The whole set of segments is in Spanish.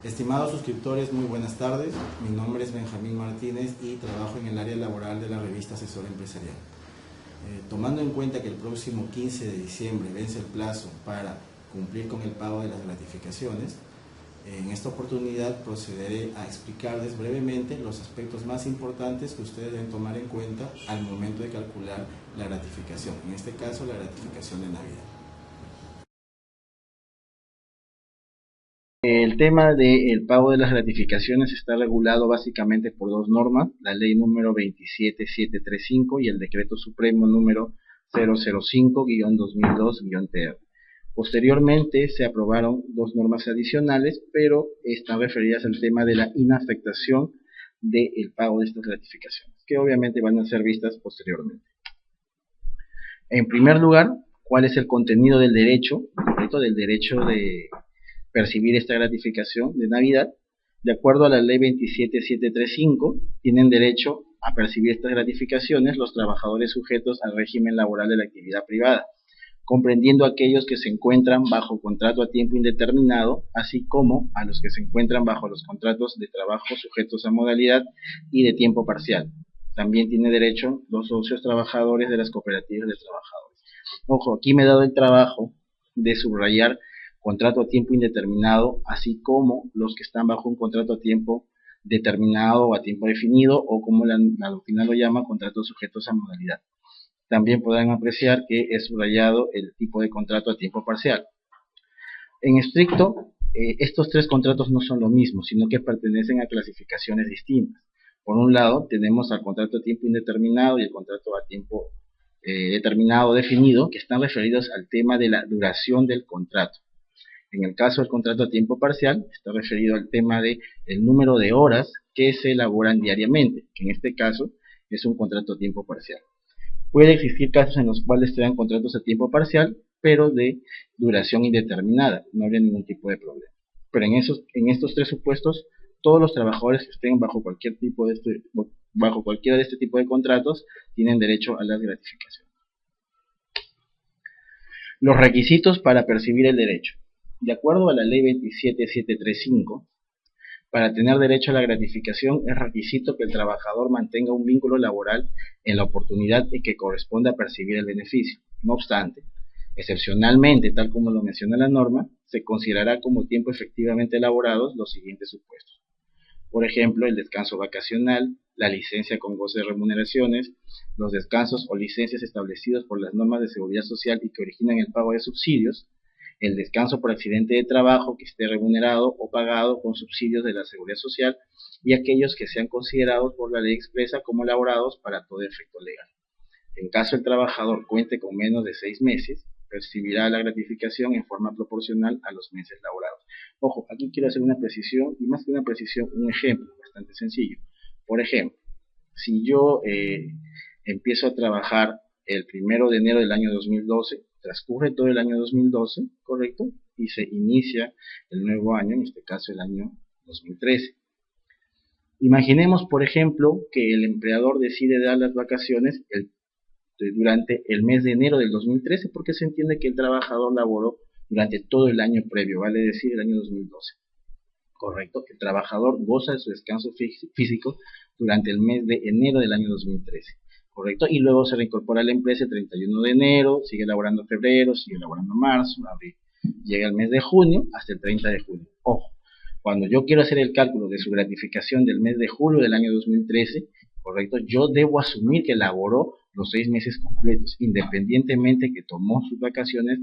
Estimados suscriptores, muy buenas tardes. Mi nombre es Benjamín Martínez y trabajo en el área laboral de la revista Asesor Empresarial. Tomando en cuenta que el próximo 15 de diciembre vence el plazo para cumplir con el pago de las gratificaciones, en esta oportunidad procederé a explicarles brevemente los aspectos más importantes que ustedes deben tomar en cuenta al momento de calcular la gratificación, en este caso la gratificación de Navidad. El tema del pago de las gratificaciones está regulado básicamente por dos normas, la ley número 27735 y el decreto supremo número 005-2002-TR. Posteriormente se aprobaron dos normas adicionales, pero están referidas al tema de la inafectación del pago de estas gratificaciones, que obviamente van a ser vistas posteriormente. En primer lugar, ¿cuál es el contenido del derecho? Del derecho de percibir esta gratificación de Navidad. De acuerdo a la ley 27735, tienen derecho a percibir estas gratificaciones los trabajadores sujetos al régimen laboral de la actividad privada, comprendiendo aquellos que se encuentran bajo contrato a tiempo indeterminado, así como a los que se encuentran bajo los contratos de trabajo sujetos a modalidad y de tiempo parcial. También tiene derecho los socios trabajadores de las cooperativas de trabajadores. Ojo, aquí me he dado el trabajo de subrayar contrato a tiempo indeterminado, así como los que están bajo un contrato a tiempo determinado o a tiempo definido, o como la doctrina lo llama, contratos sujetos a modalidad. También podrán apreciar que es subrayado el tipo de contrato a tiempo parcial. En estricto, estos tres contratos no son lo mismo, sino que pertenecen a clasificaciones distintas. Por un lado, tenemos al contrato a tiempo indeterminado y el contrato a tiempo determinado definido, que están referidos al tema de la duración del contrato. En el caso del contrato a tiempo parcial, está referido al tema de el número de horas que se elaboran diariamente, que en este caso es un contrato a tiempo parcial. Puede existir casos en los cuales se dan contratos a tiempo parcial, pero de duración indeterminada, no habría ningún tipo de problema. Pero en estos tres supuestos, todos los trabajadores que estén bajo cualquiera de este tipo de contratos tienen derecho a las gratificaciones. Los requisitos para percibir el derecho. De acuerdo a la ley 27735, para tener derecho a la gratificación es requisito que el trabajador mantenga un vínculo laboral en la oportunidad en que corresponde a percibir el beneficio. No obstante, excepcionalmente, tal como lo menciona la norma, se considerará como tiempo efectivamente elaborados los siguientes supuestos. Por ejemplo, el descanso vacacional, la licencia con goce de remuneraciones, los descansos o licencias establecidos por las normas de seguridad social y que originan el pago de subsidios, el descanso por accidente de trabajo que esté remunerado o pagado con subsidios de la seguridad social y aquellos que sean considerados por la ley expresa como laborados para todo efecto legal. En caso el trabajador cuente con menos de 6 meses, percibirá la gratificación en forma proporcional a los meses laborados. Ojo, aquí quiero hacer una precisión, y más que una precisión, un ejemplo bastante sencillo. Por ejemplo, si yo empiezo a trabajar el 1 de enero del año 2012, transcurre todo el año 2012, ¿correcto? Y se inicia el nuevo año, en este caso el año 2013. Imaginemos, por ejemplo, que el empleador decide dar las vacaciones durante el mes de enero del 2013 porque se entiende que el trabajador laboró durante todo el año previo, vale decir el año 2012. Correcto, el trabajador goza de su descanso físico durante el mes de enero del año 2013. Correcto, y luego se reincorpora a la empresa el 31 de enero, sigue laborando febrero, sigue laborando marzo, abril. Llega el mes de junio hasta el 30 de junio. Ojo, cuando yo quiero hacer el cálculo de su gratificación del mes de julio del año 2013, correcto, yo debo asumir que laboró los 6 meses completos, independientemente que tomó sus vacaciones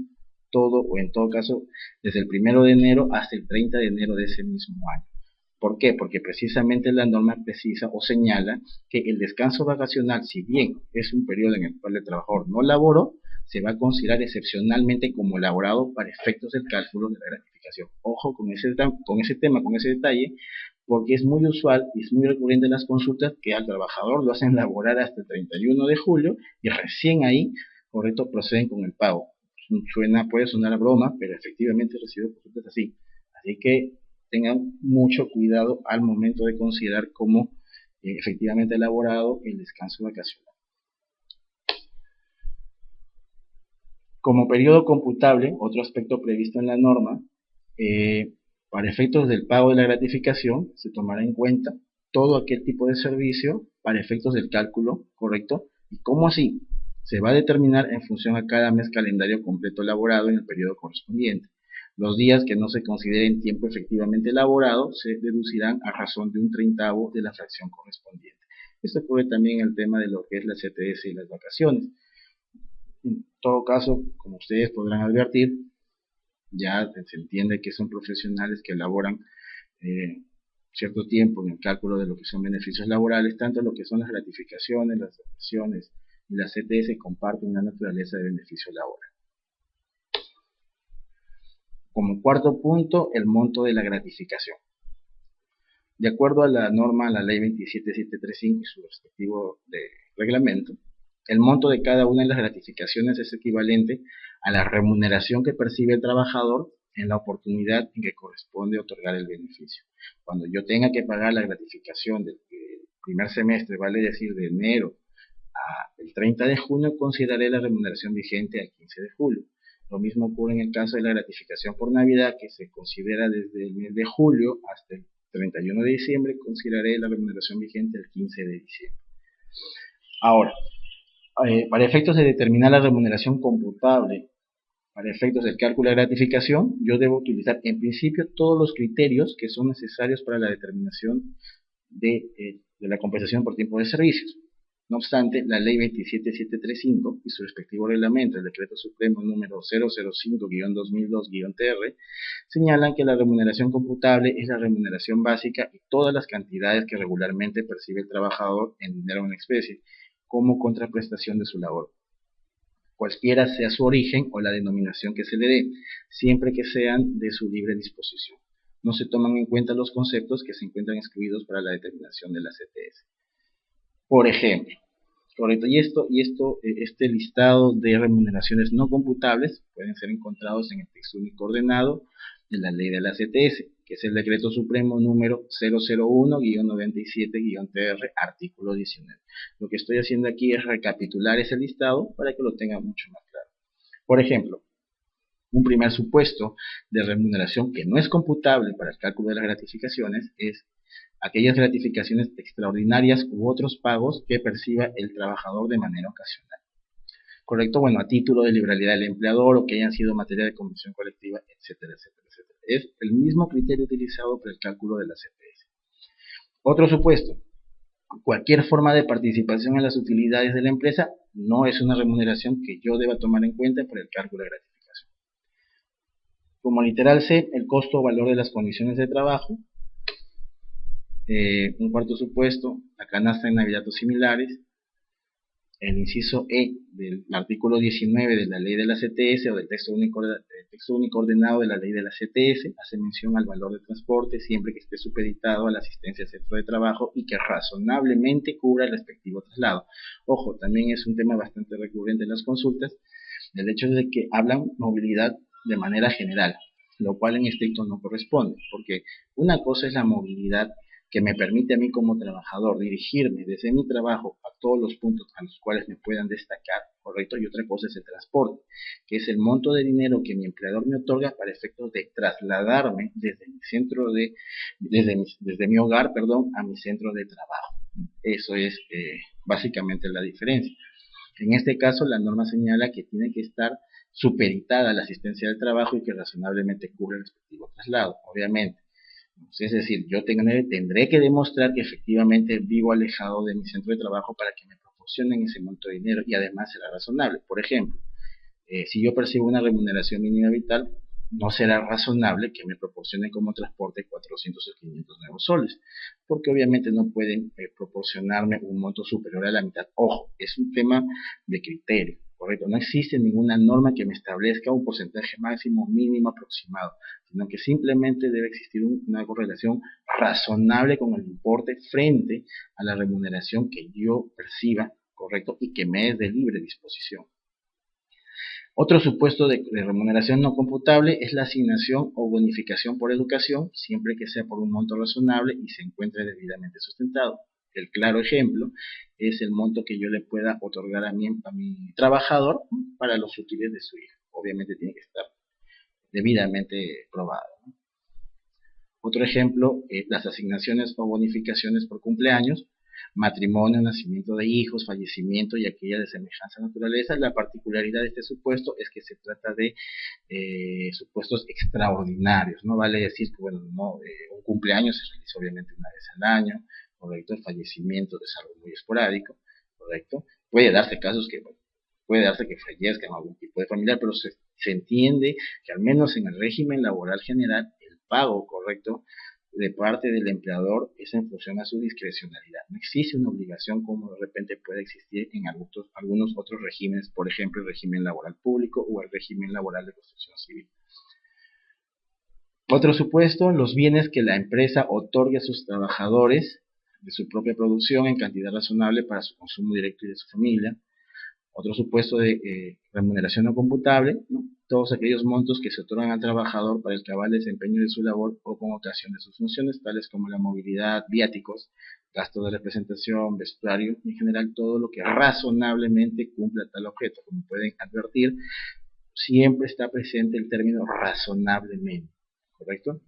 todo, o en todo caso, desde el 1 de enero hasta el 30 de enero de ese mismo año. ¿Por qué? Porque precisamente la norma precisa o señala que el descanso vacacional, si bien es un periodo en el cual el trabajador no laboró, se va a considerar excepcionalmente como elaborado para efectos del cálculo de la gratificación. Ojo con ese tema, con ese detalle, porque es muy usual y es muy recurrente en las consultas que al trabajador lo hacen laborar hasta el 31 de julio y recién ahí, correcto, proceden con el pago. Puede sonar a broma, pero efectivamente recibo consultas así. Así que tengan mucho cuidado al momento de considerar como efectivamente elaborado el descanso vacacional. Como periodo computable, otro aspecto previsto en la norma, Para efectos del pago de la gratificación, se tomará en cuenta todo aquel tipo de servicio para efectos del cálculo, ¿correcto? ¿Y cómo así? Se va a determinar en función a cada mes calendario completo elaborado en el periodo correspondiente. Los días que no se consideren tiempo efectivamente elaborado se deducirán a razón de un treintavo de la fracción correspondiente. Esto ocurre también en el tema de lo que es la CTS y las vacaciones. En todo caso, como ustedes podrán advertir, ya se entiende que son profesionales que elaboran cierto tiempo en el cálculo de lo que son beneficios laborales, tanto lo que son las gratificaciones, las vacaciones y las CTS comparten una naturaleza de beneficio laboral. Como cuarto punto, el monto de la gratificación. De acuerdo a la norma, la ley 27735 y su respectivo reglamento, el monto de cada una de las gratificaciones es equivalente a la remuneración que percibe el trabajador en la oportunidad en que corresponde otorgar el beneficio. Cuando yo tenga que pagar la gratificación del primer semestre, vale decir de enero el 30 de junio, consideraré la remuneración vigente al 15 de julio. Lo mismo ocurre en el caso de la gratificación por Navidad, que se considera desde el mes de julio hasta el 31 de diciembre, consideraré la remuneración vigente el 15 de diciembre. Ahora, para efectos de determinar la remuneración computable, para efectos del cálculo de gratificación, yo debo utilizar en principio todos los criterios que son necesarios para la determinación de la compensación por tiempo de servicios. No obstante, la ley 27735 y su respectivo reglamento, el decreto supremo número 005-2002-TR, señalan que la remuneración computable es la remuneración básica y todas las cantidades que regularmente percibe el trabajador en dinero o en especie, como contraprestación de su labor, cualquiera sea su origen o la denominación que se le dé, siempre que sean de su libre disposición. No se toman en cuenta los conceptos que se encuentran excluidos para la determinación de la CTS. Por ejemplo, correcto, este listado de remuneraciones no computables pueden ser encontrados en el texto único ordenado de la ley de la CTS, que es el decreto supremo número 001-97-TR, artículo 19. Lo que estoy haciendo aquí es recapitular ese listado para que lo tengan mucho más claro. Por ejemplo, un primer supuesto de remuneración que no es computable para el cálculo de las gratificaciones es aquellas gratificaciones extraordinarias u otros pagos que perciba el trabajador de manera ocasional. ¿Correcto? Bueno, a título de liberalidad del empleador o que hayan sido materia de convención colectiva, etcétera, etcétera, etcétera. Es el mismo criterio utilizado para el cálculo de la CTS. Otro supuesto, cualquier forma de participación en las utilidades de la empresa no es una remuneración que yo deba tomar en cuenta para el cálculo de gratificación. Como literal C, el costo o valor de las condiciones de trabajo. Un cuarto supuesto, la canasta de Navidad o similares. El inciso E del artículo 19 de la ley de la CTS o del texto único ordenado de la ley de la CTS hace mención al valor de transporte siempre que esté supeditado a la asistencia al centro de trabajo y que razonablemente cubra el respectivo traslado. Ojo, también es un tema bastante recurrente en las consultas, el hecho de que hablan movilidad de manera general, lo cual en estricto no corresponde, porque una cosa es la movilidad que me permite a mí como trabajador dirigirme desde mi trabajo a todos los puntos a los cuales me puedan destacar, ¿correcto? Y otra cosa es el transporte, que es el monto de dinero que mi empleador me otorga para efectos de trasladarme desde mi centro desde mi hogar, a mi centro de trabajo. Eso es básicamente la diferencia. En este caso, la norma señala que tiene que estar supeditada a la asistencia del trabajo y que razonablemente cubre el respectivo traslado, obviamente. Es decir, yo tendré que demostrar que efectivamente vivo alejado de mi centro de trabajo para que me proporcionen ese monto de dinero y además será razonable. Por ejemplo, si yo percibo una remuneración mínima vital, no será razonable que me proporcionen como transporte 400 o 500 nuevos soles, porque obviamente no pueden proporcionarme un monto superior a la mitad. Ojo, es un tema de criterio, correcto. No existe ninguna norma que me establezca un porcentaje máximo, mínimo, aproximado, sino que simplemente debe existir una correlación razonable con el importe frente a la remuneración que yo perciba, correcto, y que me es de libre disposición. Otro supuesto de remuneración no computable es la asignación o bonificación por educación, siempre que sea por un monto razonable y se encuentre debidamente sustentado. El claro ejemplo es el monto que yo le pueda otorgar a mi trabajador para los útiles de su hijo. Obviamente tiene que estar debidamente probado. Otro ejemplo, las asignaciones o bonificaciones por cumpleaños, matrimonio, nacimiento de hijos, fallecimiento y aquella de semejanza naturaleza. La particularidad de este supuesto es que se trata de supuestos extraordinarios. No vale decir que, bueno, no, un cumpleaños se realiza obviamente una vez al año, correcto, el fallecimiento es algo muy esporádico, correcto. Puede darse casos que, bueno, puede darse que fallezcan algún tipo de familiar, pero se entiende que al menos en el régimen laboral general, el pago, correcto, de parte del empleador es en función a su discrecionalidad. No existe una obligación como de repente puede existir en algunos otros regímenes, por ejemplo, el régimen laboral público o el régimen laboral de construcción civil. Otro supuesto, los bienes que la empresa otorgue a sus trabajadores de su propia producción en cantidad razonable para su consumo directo y de su familia. Otro supuesto de remuneración no computable, ¿no? Todos aquellos montos que se otorgan al trabajador para el cabal desempeño de su labor o con ocasión de sus funciones, tales como la movilidad, viáticos, gastos de representación, vestuario, en general todo lo que razonablemente cumpla tal objeto. Como pueden advertir, siempre está presente el término razonablemente, ¿correcto?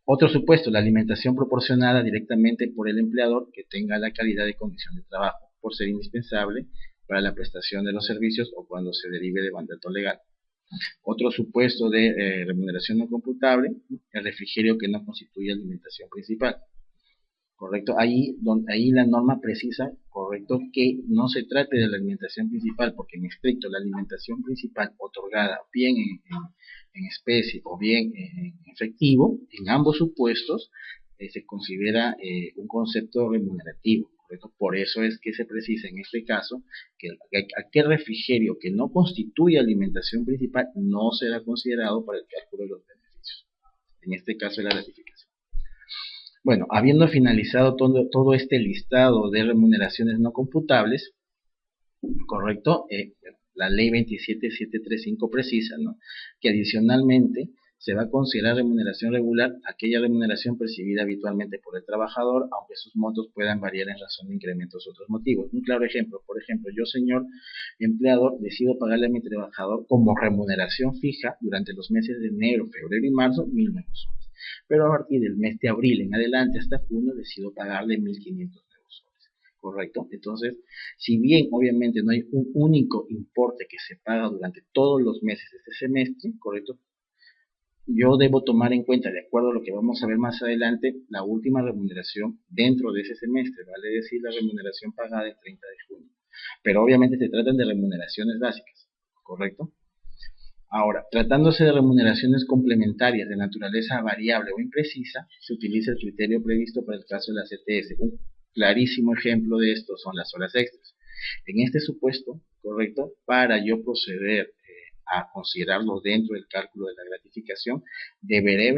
Otro supuesto, la alimentación proporcionada directamente por el empleador que tenga la calidad de condición de trabajo, por ser indispensable para la prestación de los servicios o cuando se derive de mandato legal. Otro supuesto de remuneración no computable, el refrigerio que no constituye alimentación principal. Correcto, ahí la norma precisa, correcto, que no se trate de la alimentación principal, porque en estricto la alimentación principal otorgada bien en especie o bien en efectivo, en ambos supuestos se considera un concepto remunerativo, correcto. Por eso es que se precisa en este caso que aquel refrigerio que no constituye alimentación principal no será considerado para el cálculo de los beneficios. En este caso es la gratificación. Bueno, habiendo finalizado todo este listado de remuneraciones no computables, correcto, la ley 27735 precisa, ¿no?, que adicionalmente se va a considerar remuneración regular aquella remuneración percibida habitualmente por el trabajador, aunque sus montos puedan variar en razón de incrementos u otros motivos. Un claro ejemplo, por ejemplo, yo, señor empleador, decido pagarle a mi trabajador como remuneración fija durante los meses de enero, febrero y marzo 1.000 nuevos soles. Pero a partir del mes de abril en adelante hasta junio decido pagarle 1.500 nuevos soles, ¿correcto? Entonces, si bien obviamente no hay un único importe que se paga durante todos los meses de este semestre, ¿correcto?, yo debo tomar en cuenta, de acuerdo a lo que vamos a ver más adelante, la última remuneración dentro de ese semestre, vale decir la remuneración pagada el 30 de junio. Pero obviamente se tratan de remuneraciones básicas, ¿correcto? Ahora, tratándose de remuneraciones complementarias de naturaleza variable o imprecisa, se utiliza el criterio previsto para el caso de la CTS. Un clarísimo ejemplo de esto son las horas extras. En este supuesto, correcto, para yo proceder a considerarlo dentro del cálculo de la gratificación, deberé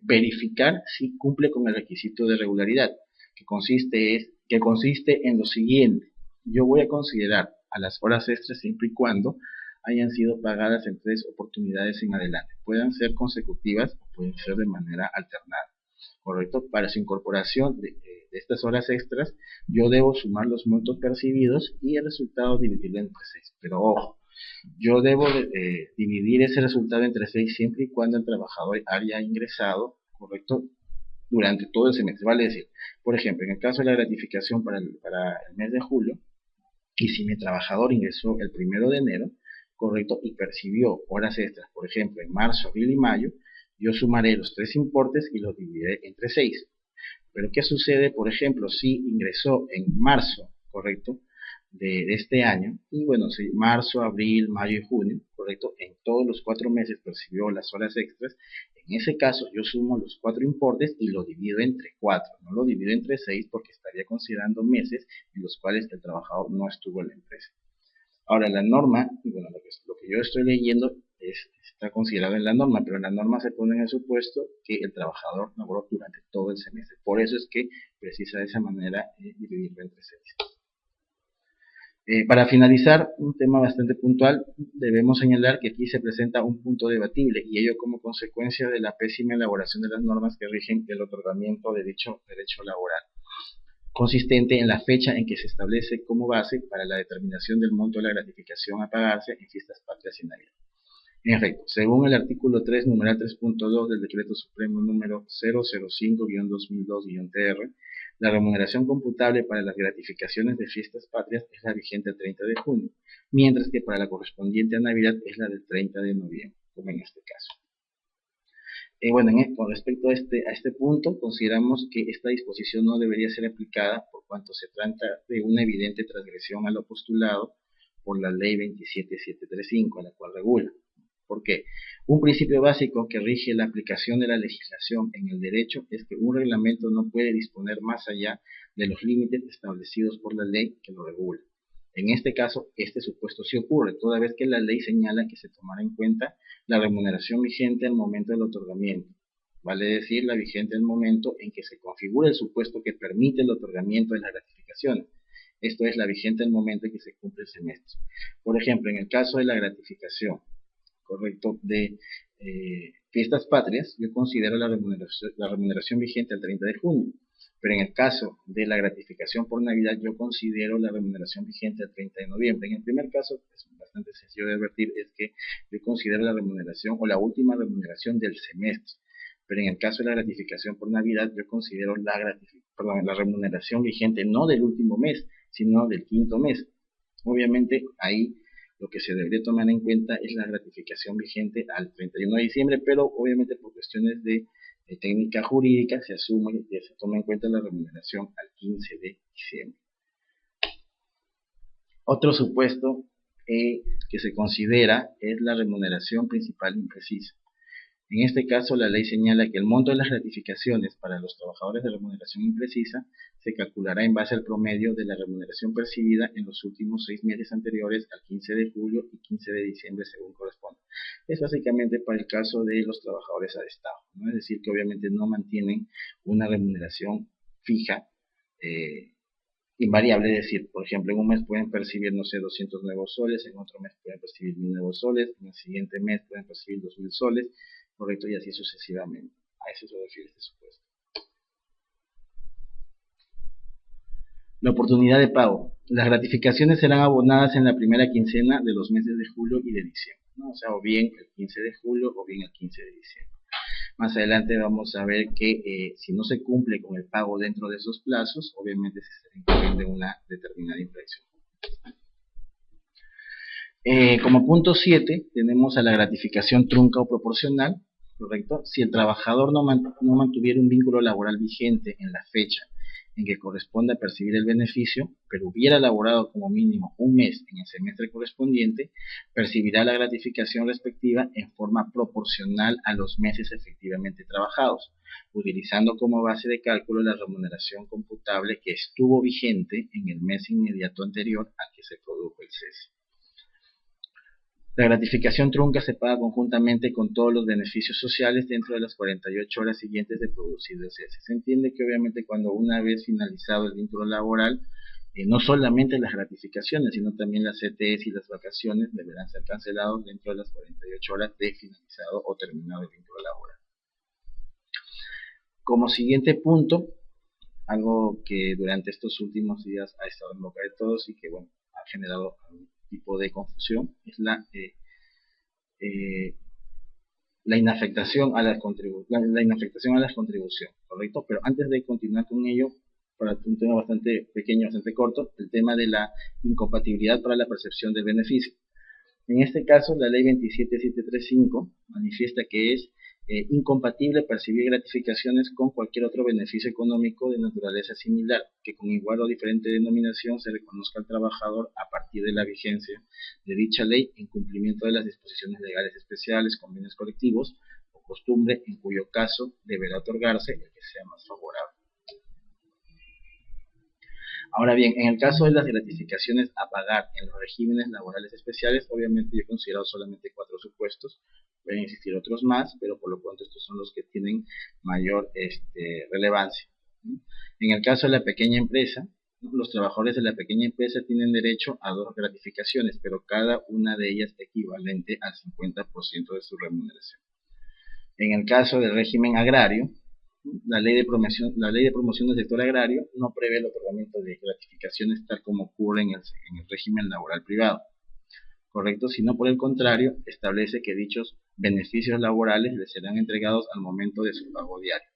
verificar si cumple con el requisito de regularidad, que consiste en lo siguiente. Yo voy a considerar a las horas extras siempre y cuando hayan sido pagadas en 3 oportunidades en adelante. Puedan ser consecutivas o pueden ser de manera alternada, ¿correcto? Para su incorporación de estas horas extras, yo debo sumar los montos percibidos y el resultado dividirlo entre 6. Pero ojo, yo debo dividir ese resultado entre 6 siempre y cuando el trabajador haya ingresado, ¿correcto?, durante todo el semestre. Vale decir, por ejemplo, en el caso de la gratificación para el mes de julio, y si mi trabajador ingresó el 1 de enero, correcto, y percibió horas extras, por ejemplo, en marzo, abril y mayo, yo sumaré los 3 importes y los dividiré entre 6. Pero ¿qué sucede, por ejemplo, si ingresó en marzo, correcto, de este año, y bueno, si marzo, abril, mayo y junio, correcto, en todos los 4 meses percibió las horas extras? En ese caso yo sumo los 4 importes y lo divido entre 4, no lo divido entre 6 porque estaría considerando meses en los cuales el trabajador no estuvo en la empresa. Ahora, la norma, y bueno, lo que yo estoy leyendo está considerado en la norma, pero en la norma se pone en el supuesto que el trabajador laboró durante todo el semestre. Por eso es que precisa de esa manera dividirlo entre 6. Para finalizar, un tema bastante puntual, debemos señalar que aquí se presenta un punto debatible, y ello como consecuencia de la pésima elaboración de las normas que rigen el otorgamiento de dicho derecho laboral, consistente en la fecha en que se establece como base para la determinación del monto de la gratificación a pagarse en fiestas patrias y Navidad. En efecto, según el artículo 3, numeral 3.2 del Decreto Supremo número 005-2002-TR, la remuneración computable para las gratificaciones de fiestas patrias es la vigente el 30 de junio, mientras que para la correspondiente a Navidad es la del 30 de noviembre, como en este caso. Bueno, con respecto a este punto, consideramos que esta disposición no debería ser aplicada por cuanto se trata de una evidente transgresión a lo postulado por la Ley 27735, a la cual regula. ¿Por qué? Un principio básico que rige la aplicación de la legislación en el derecho es que un reglamento no puede disponer más allá de los límites establecidos por la ley que lo regula. En este caso, este supuesto sí ocurre, toda vez que la ley señala que se tomará en cuenta la remuneración vigente al momento del otorgamiento, vale decir, la vigente al momento en que se configura el supuesto que permite el otorgamiento de las gratificaciones. Esto es la vigente al momento en que se cumple el semestre. Por ejemplo, en el caso de la gratificación, correcto, de fiestas patrias, yo considero la remuneración vigente al 30 de junio. Pero en el caso de la gratificación por Navidad, yo considero la remuneración vigente al 30 de noviembre. En el primer caso, es bastante sencillo de advertir, es que yo considero la remuneración o la última remuneración del semestre. Pero en el caso de la gratificación por Navidad, yo considero la remuneración vigente no del último mes, sino del quinto mes. Obviamente, ahí lo que se debería tomar en cuenta es la gratificación vigente al 31 de diciembre, pero obviamente por cuestiones de técnica jurídica se asume que se toma en cuenta la remuneración al 15 de diciembre. Otro supuesto que se considera es la remuneración principal imprecisa. En este caso, la ley señala que el monto de las gratificaciones para los trabajadores de remuneración imprecisa se calculará en base al promedio de la remuneración percibida en los últimos 6 meses anteriores al 15 de julio y 15 de diciembre según corresponda. Es básicamente para el caso de los trabajadores adestados, ¿no? Es decir, que obviamente no mantienen una remuneración fija, invariable, es decir, por ejemplo, en un mes pueden percibir, no sé, 200 nuevos soles, en otro mes pueden percibir 1000 nuevos soles, en el siguiente mes pueden percibir 2000 soles, correcto, y así sucesivamente. A eso se refiere este supuesto. La oportunidad de pago. Las gratificaciones serán abonadas en la primera quincena de los meses de julio y de diciembre, ¿no? O sea, o bien el 15 de julio o bien el 15 de diciembre. Más adelante vamos a ver que si no se cumple con el pago dentro de esos plazos, obviamente se estará incurriendo en una determinada infracción. Como punto 7 tenemos a la gratificación trunca o proporcional, ¿correcto? Si el trabajador no mantuviera un vínculo laboral vigente en la fecha en que corresponde a percibir el beneficio, pero hubiera laborado como mínimo un mes en el semestre correspondiente, percibirá la gratificación respectiva en forma proporcional a los meses efectivamente trabajados, utilizando como base de cálculo la remuneración computable que estuvo vigente en el mes inmediato anterior al que se produjo el cese. La gratificación trunca se paga conjuntamente con todos los beneficios sociales dentro de las 48 horas siguientes de producido el cese. Se entiende que obviamente cuando una vez finalizado el vínculo laboral, no solamente las gratificaciones, sino también las CTS y las vacaciones deberán ser cancelados dentro de las 48 horas de finalizado o terminado el vínculo laboral. Como siguiente punto, algo que durante estos últimos días ha estado en boca de todos y que bueno, ha generado algún tipo de confusión, es la inafectación a las contribuciones, ¿correcto? Pero antes de continuar con ello, para un tema bastante pequeño, bastante corto, el tema de la incompatibilidad para la percepción del beneficio. En este caso, la ley 27735 manifiesta que es incompatible percibir gratificaciones con cualquier otro beneficio económico de naturaleza similar, que con igual o diferente denominación se reconozca al trabajador a partir de la vigencia de dicha ley en cumplimiento de las disposiciones legales especiales, convenios colectivos o costumbre, en cuyo caso deberá otorgarse el que sea más favorable. Ahora bien, en el caso de las gratificaciones a pagar en los regímenes laborales especiales, obviamente yo he considerado solamente 4 supuestos, pueden existir otros más, pero por lo pronto estos son los que tienen mayor relevancia. En el caso de la pequeña empresa, los trabajadores de la pequeña empresa tienen derecho a 2 gratificaciones, pero cada una de ellas equivalente al 50% de su remuneración. En el caso del régimen agrario, la ley de promoción del sector agrario no prevé el otorgamiento de gratificaciones tal como ocurre en el régimen laboral privado. correcto, sino por el contrario, establece que dichos beneficios laborales les serán entregados al momento de su pago diario.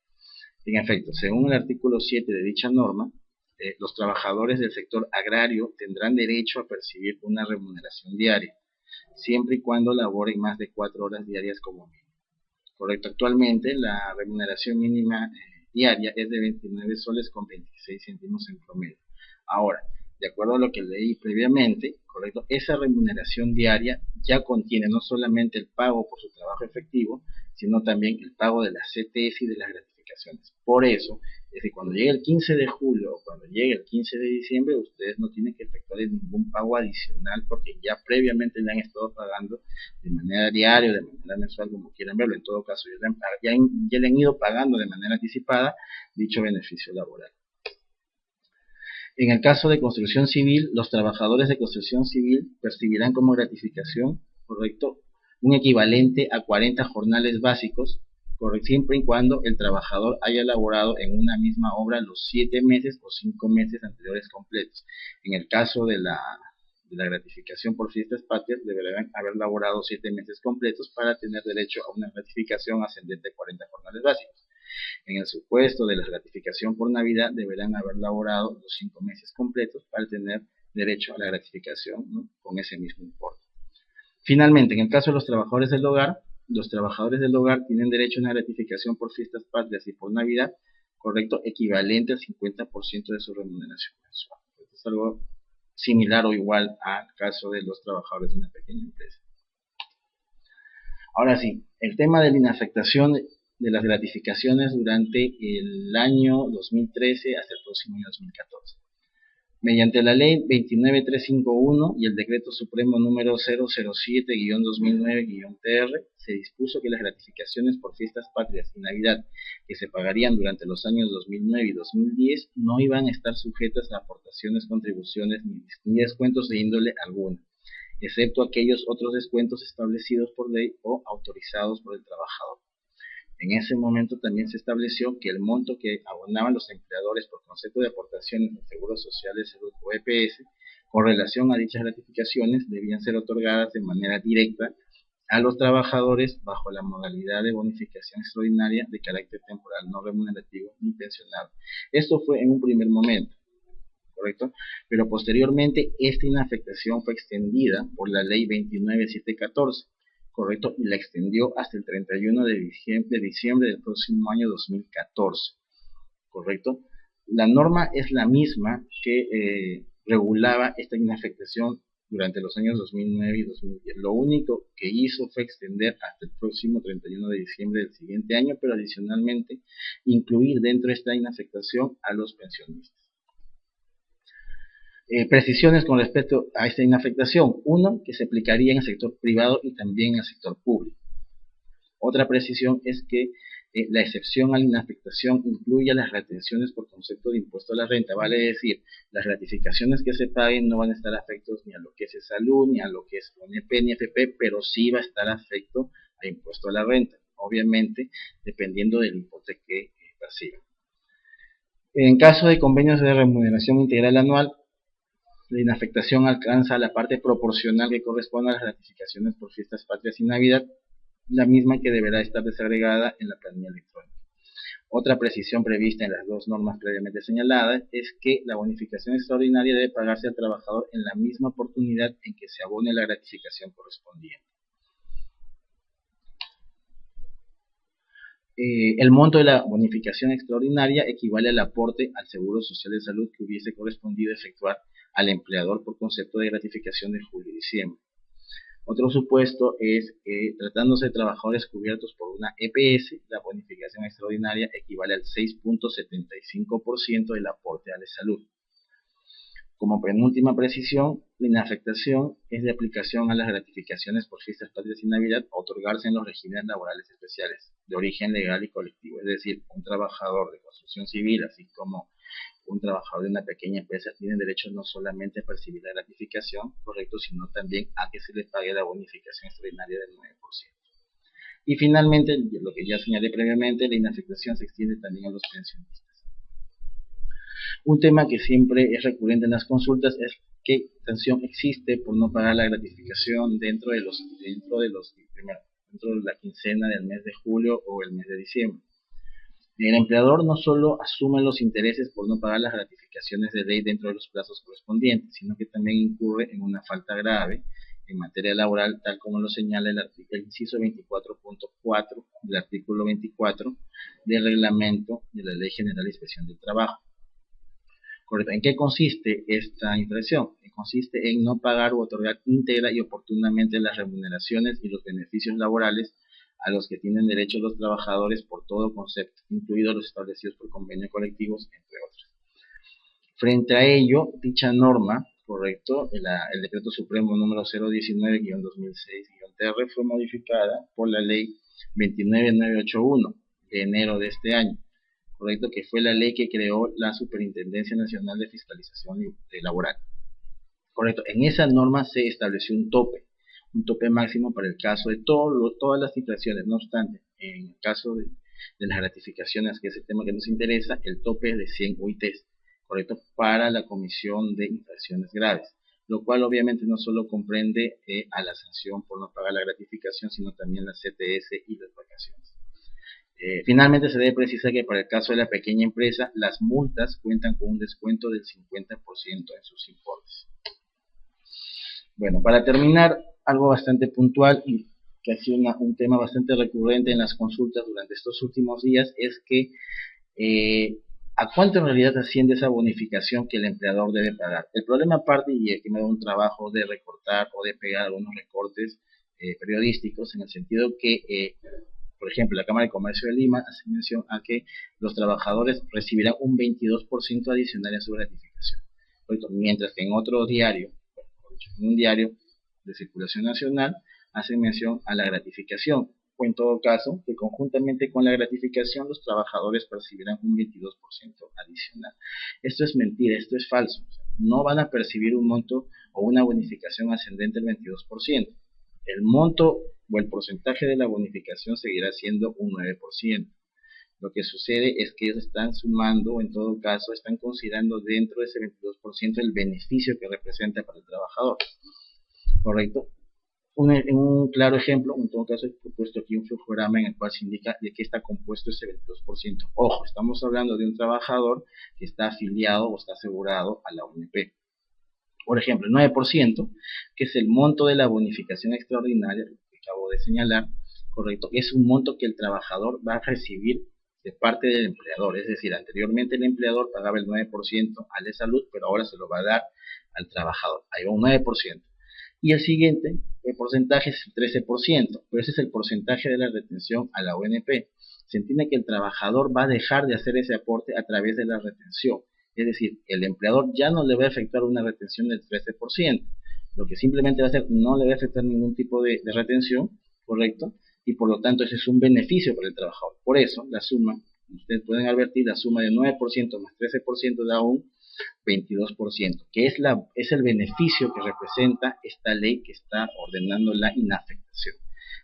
En efecto, según el artículo 7 de dicha norma, los trabajadores del sector agrario tendrán derecho a percibir una remuneración diaria, siempre y cuando laboren más de 4 horas diarias como mínimo. Correcto, actualmente la remuneración mínima diaria es de 29 soles con 26 céntimos en promedio. Ahora, de acuerdo a lo que leí previamente, correcto, esa remuneración diaria ya contiene no solamente el pago por su trabajo efectivo, sino también el pago de las CTS y de las gratificaciones. Por eso, es que cuando llegue el 15 de julio o cuando llegue el 15 de diciembre, ustedes no tienen que efectuar ningún pago adicional porque ya previamente le han estado pagando de manera diaria o de manera mensual, como quieran verlo. En todo caso, ya le han ido pagando de manera anticipada dicho beneficio laboral. En el caso de construcción civil, los trabajadores de construcción civil percibirán como gratificación, correcto, un equivalente a 40 jornales básicos, siempre y cuando el trabajador haya laborado en una misma obra los 7 meses o 5 meses anteriores completos. En el caso de la gratificación por fiestas patrias, deberán haber laborado 7 meses completos para tener derecho a una gratificación ascendente a 40 jornales básicos. En el supuesto de la gratificación por Navidad, deberán haber laborado los 5 meses completos para tener derecho a la gratificación, ¿no?, con ese mismo importe. Finalmente, en el caso de los trabajadores del hogar tienen derecho a una gratificación por fiestas patrias y por Navidad, correcto, equivalente al 50% de su remuneración mensual. Esto es algo similar o igual al caso de los trabajadores de una pequeña empresa. Ahora sí, el tema de la inafectación de las gratificaciones durante el año 2013 hasta el próximo año 2014. Mediante la ley 29351 y el decreto supremo número 007-2009-TR, se dispuso que las gratificaciones por fiestas patrias y Navidad que se pagarían durante los años 2009 y 2010 no iban a estar sujetas a aportaciones, contribuciones ni descuentos de índole alguna, excepto aquellos otros descuentos establecidos por ley o autorizados por el trabajador. En ese momento también se estableció que el monto que abonaban los empleadores por concepto de aportaciones de Seguro Social de Salud o EPS con relación a dichas gratificaciones debían ser otorgadas de manera directa a los trabajadores bajo la modalidad de bonificación extraordinaria de carácter temporal, no remunerativo ni pensionado. Esto fue en un primer momento, ¿correcto? Pero posteriormente esta inafectación fue extendida por la ley 29714, correcto, y la extendió hasta el 31 de diciembre del próximo año 2014, correcto. La norma es la misma que regulaba esta inafectación durante los años 2009 y 2010. Lo único que hizo fue extender hasta el próximo 31 de diciembre del siguiente año, pero adicionalmente incluir dentro de esta inafectación a los pensionistas. Precisiones con respecto a esta inafectación. Uno, que se aplicaría en el sector privado y también en el sector público. Otra precisión es que la excepción a la inafectación incluye las retenciones por concepto de impuesto a la renta, vale decir, las gratificaciones que se paguen no van a estar afectos ni a lo que es salud, ni a lo que es ONP, ni FP, pero sí va a estar afecto a impuesto a la renta, obviamente dependiendo del importe que perciban. En caso de convenios de remuneración integral anual, la inafectación alcanza la parte proporcional que corresponde a las gratificaciones por fiestas patrias y Navidad, la misma que deberá estar desagregada en la planilla electrónica. Otra precisión prevista en las dos normas previamente señaladas es que la bonificación extraordinaria debe pagarse al trabajador en la misma oportunidad en que se abone la gratificación correspondiente. El monto de la bonificación extraordinaria equivale al aporte al Seguro Social de Salud que hubiese correspondido efectuar al empleador por concepto de gratificación de julio y diciembre. Otro supuesto es que, tratándose de trabajadores cubiertos por una EPS, la bonificación extraordinaria equivale al 6.75% del aporte a la salud. Como penúltima precisión, la inafectación es de aplicación a las gratificaciones por fiestas patrias y Navidad a otorgarse en los regímenes laborales especiales de origen legal y colectivo, es decir, un trabajador de construcción civil, así como un trabajador de una pequeña empresa, tienen derecho no solamente a percibir la gratificación, correcto, sino también a que se les pague la bonificación extraordinaria del 9%. Y finalmente, lo que ya señalé previamente, la inafectación se extiende también a los pensionistas. Un tema que siempre es recurrente en las consultas es ¿qué sanción existe por no pagar la gratificación dentro de la quincena del mes de julio o el mes de diciembre? El empleador no solo asume los intereses por no pagar las gratificaciones de ley dentro de los plazos correspondientes, sino que también incurre en una falta grave en materia laboral, tal como lo señala el inciso 24.4 del artículo 24 del reglamento de la Ley General de Inspección del Trabajo. Correcto. ¿En qué consiste esta infracción? Consiste en no pagar o otorgar íntegra y oportunamente las remuneraciones y los beneficios laborales a los que tienen derecho los trabajadores por todo concepto, incluidos los establecidos por convenios colectivos, entre otros. Frente a ello, dicha norma, correcto, el Decreto Supremo número 019-2006-TR fue modificada por la Ley 29981 de enero de este año, correcto, que fue la ley que creó la Superintendencia Nacional de Fiscalización Laboral. Correcto, en esa norma se estableció un tope máximo para el caso de todas las infracciones. No obstante, en el caso de las gratificaciones, que es el tema que nos interesa, el tope es de 100 UITs, correcto, para la comisión de infracciones graves, lo cual obviamente no solo comprende a la sanción por no pagar la gratificación, sino también la CTS y las vacaciones. Finalmente, se debe precisar que para el caso de la pequeña empresa, las multas cuentan con un descuento del 50% en sus importes. Bueno, para terminar, algo bastante puntual y que ha sido un tema bastante recurrente en las consultas durante estos últimos días es que ¿a cuánto en realidad asciende esa bonificación que el empleador debe pagar? El problema parte, y aquí me da un trabajo de recortar o de pegar algunos recortes periodísticos, en el sentido que por ejemplo, la Cámara de Comercio de Lima hace mención a que los trabajadores recibirán un 22% adicional en su gratificación, mientras que en otro diario, en un diario de circulación nacional, hacen mención a la gratificación, o en todo caso, que conjuntamente con la gratificación los trabajadores percibirán un 22% adicional. Esto es mentira, esto es falso. No van a percibir un monto o una bonificación ascendente del 22%. El monto o el porcentaje de la bonificación seguirá siendo un 9%. Lo que sucede es que ellos están sumando, o en todo caso, están considerando dentro de ese 22% el beneficio que representa para el trabajador. ¿Correcto? Un claro ejemplo, en todo caso, he puesto aquí un flujograma en el cual se indica de qué está compuesto ese 22%. Ojo, estamos hablando de un trabajador que está afiliado o está asegurado a la ONP. Por ejemplo, el 9%, que es el monto de la bonificación extraordinaria, que acabo de señalar, correcto, es un monto que el trabajador va a recibir de parte del empleador. Es decir, anteriormente el empleador pagaba el 9% al de salud, pero ahora se lo va a dar al trabajador. Ahí va un 9%. Y el siguiente, el porcentaje es el 13%, pero ese es el porcentaje de la retención a la ONP. Se entiende que el trabajador va a dejar de hacer ese aporte a través de la retención. Es decir, el empleador ya no le va a efectuar una retención del 13%. Lo que simplemente va a hacer, no le va a efectuar ningún tipo de retención, ¿correcto? Y por lo tanto ese es un beneficio para el trabajador. Por eso, la suma, ustedes pueden advertir, la suma de 9% más 13% da un 22%, que es el beneficio que representa esta ley que está ordenando la inafectación.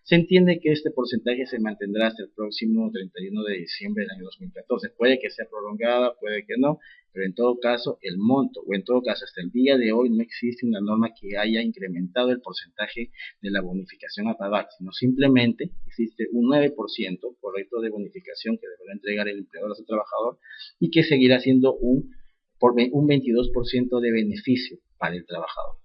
Se entiende que este porcentaje se mantendrá hasta el próximo 31 de diciembre del año 2014. Puede que sea prolongada, puede que no, pero en todo caso el monto, o en todo caso hasta el día de hoy no existe una norma que haya incrementado el porcentaje de la bonificación a pagar, sino simplemente existe un 9% correcto de bonificación que deberá entregar el empleador a su trabajador y que seguirá siendo un 22% de beneficio para el trabajador.